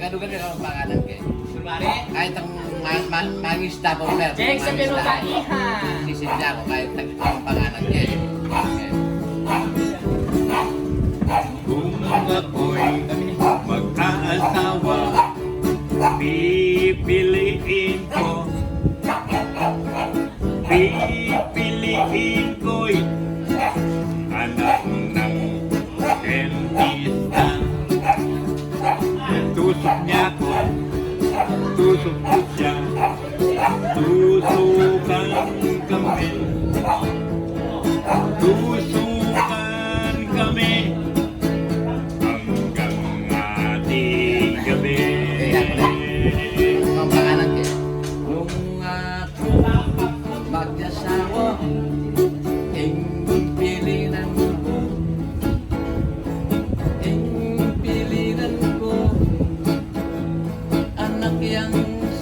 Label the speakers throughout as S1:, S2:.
S1: Ganun-ganun ang pangalan kayo.
S2: Kunwari,
S1: Kahit ang mangisda po meron.
S2: Jake sa pinuntahihan.
S1: Sisidya ko kahit ang pangalan kayo. Okay.
S3: Kung ako'y mag-aasawa, pipiliin ko'y anak ng dentista. Tusok niya ko, tusok ko siya, tusukan kami, tusukan kami hanggang ating gabi.
S1: Ang pangalan kayo. Nung ako mag-asawa, pilinan ko, anak yang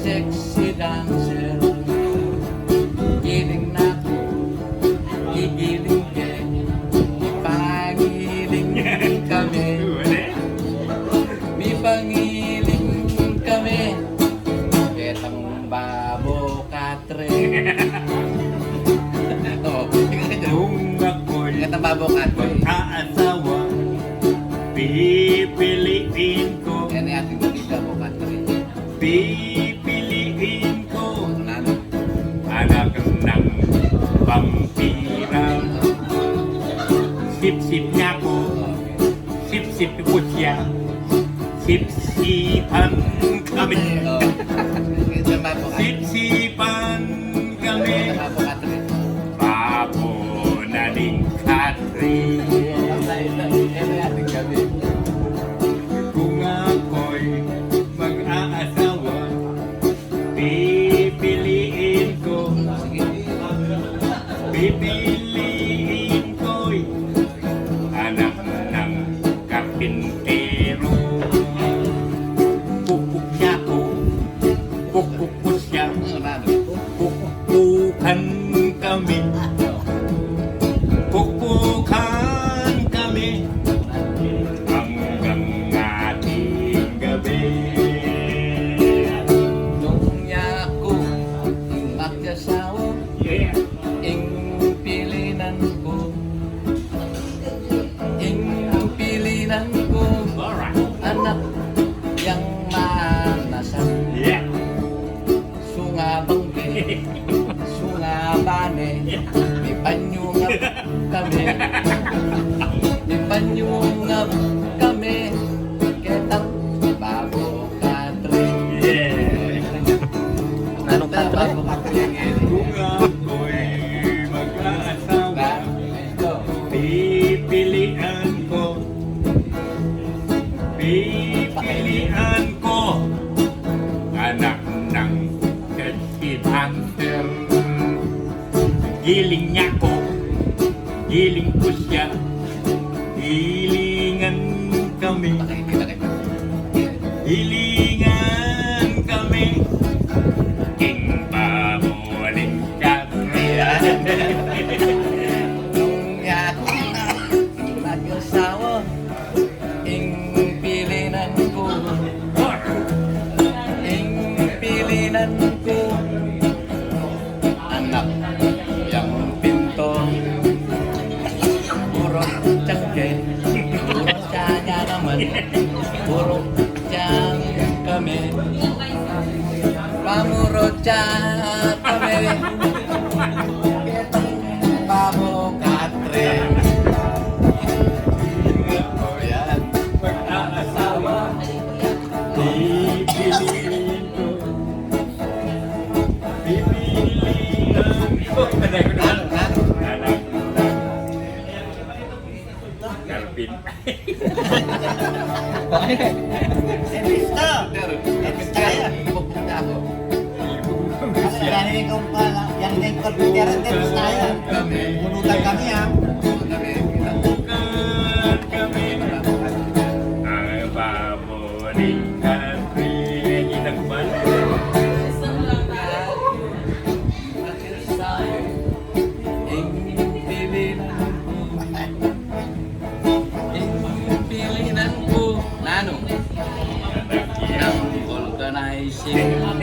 S1: sexy dancer. Giling na ko, gigiling kayo, ipangiling kami. May pangiling kami, ketang babo katre. Oh,
S3: Kung ako'y
S1: ketang babo katre.
S3: mag-aasawa, pipiliin ko,
S1: Yan ay ating babo katre.
S3: pipiliin ko
S1: Nano?
S3: anak ng vampira. Sip-sip niya ko, sip-sip ko siya, sip-sipan kami,
S1: Oh. Ketang babo katre.
S3: sip-sipan kami,
S1: Ketang babo katre.
S3: babo na ning katri.
S1: Yan ay ating gabi.
S3: Kung ako'y mag-aasawa, pipiliin ko, pipiliin ko'y anak ng karpintero. Pupuk niya ko, pupuk ko siya,
S1: Nano?
S3: pupukan kami, pupukan kami hanggang ating gabi.
S1: Nung yako, yung mag-asawa,
S3: Yeah.
S1: ing pilinan ko,
S3: Alright.
S1: anak yang manasan,
S3: Yeah.
S1: sungabangge, sungabane, may panyungap kami, may panyungap kami, ketang babo katre.
S3: Yeah.
S1: Anong katre?
S3: Kung ako'y mag-aasawa, pipilian ko anak ng Ted Hunter. Giling niya ko, giling ko siya, hilingan kami, hilingan kami, king babuling kami.
S1: Nung yako, mag-asawa, ing pilinan ko, anak yang pinto, puro tiyangke, puro tiyanya naman, puro tiyang kami, pamuro tiyang kami, ketang babo katre. Oh, yan.
S3: Mag-aasawa, pipiliin ko, pipiliin ko.
S1: Nano?
S3: Anak ng Karpin.
S1: Pupunta ako.
S4: Yan yung komputera din tayo. Punutan kami ha.
S3: Bukan kami ang baboning country. Ginagman.
S1: Pilinan ko, Nano?
S3: Anak yan.
S1: Sing